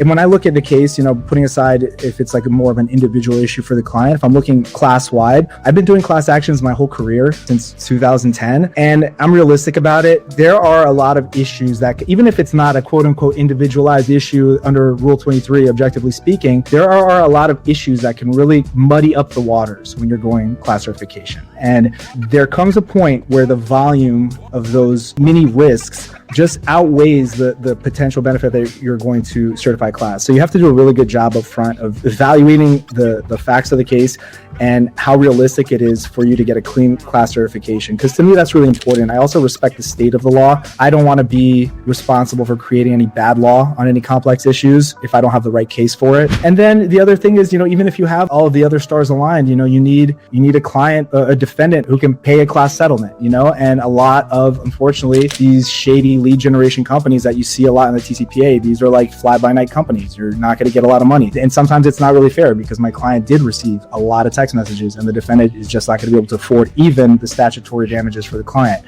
And when I look at the case, putting aside if it's like more of an individual issue for the client, if I'm looking class wide, I've been doing class actions my whole career since 2010, and I'm realistic about it. There are a lot of issues that, even if it's not a quote unquote individualized issue under Rule 23, objectively speaking, there are a lot of issues that can really muddy up the waters when you're going class certification. And there comes a point where the volume of those mini risks just outweighs the potential benefit that you're going to certify class. So you have to do a really good job up front of evaluating the facts of the case and how realistic it is for you to get a clean class certification. Because to me, that's really important. I also respect the state of the law. I don't want to be responsible for creating any bad law on any complex issues if I don't have the right case for it. And then the other thing is, even if you have all of the other stars aligned, you need a client, a defendant who can pay a class settlement, and a lot of, unfortunately, these shady lead generation companies that you see a lot in the TCPA, these are like fly-by-night companies. You're not going to get a lot of money. And sometimes it's not really fair because my client did receive a lot of text messages and the defendant is just not going to be able to afford even the statutory damages for the client.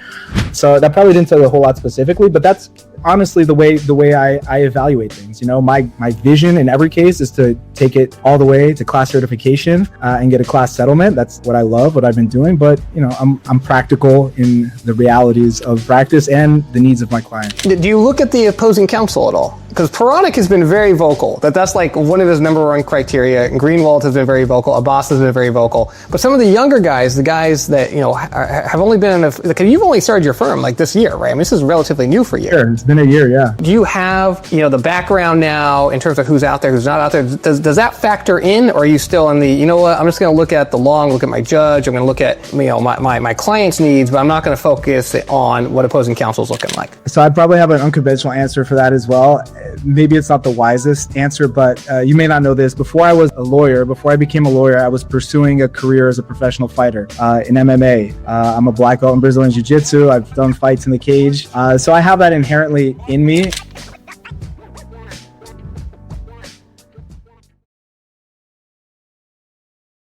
So that probably didn't tell you a whole lot specifically, but that's honestly the way I evaluate things. My vision in every case is to take it all the way to class certification and get a class settlement. That's what I love, what I've been doing. But I'm practical in the realities of practice and the needs of my client. Do you look at the opposing counsel at all? Because Paronic has been very vocal that's like one of his number one criteria. Greenwald has been very vocal. Abbas has been very vocal. But some of the younger guys, the guys that have only been you've only started your firm like this year, right? I mean, this is relatively new for you. Sure, it's been a year, yeah. Do you have the background now in terms of who's out there, who's not out there? Does that factor in, or are you still in the I'm just going to look at the law, look at my judge, I'm going to look at my client's needs, but I'm not going to focus on what opposing counsel is looking like? So I'd probably have an unconventional answer for that as well. Maybe it's not the wisest answer, but you may not know this. Before I became a lawyer, I was pursuing a career as a professional fighter in MMA. I'm a black belt in Brazilian Jiu-Jitsu. I've done fights in the cage. So I have that inherently in me.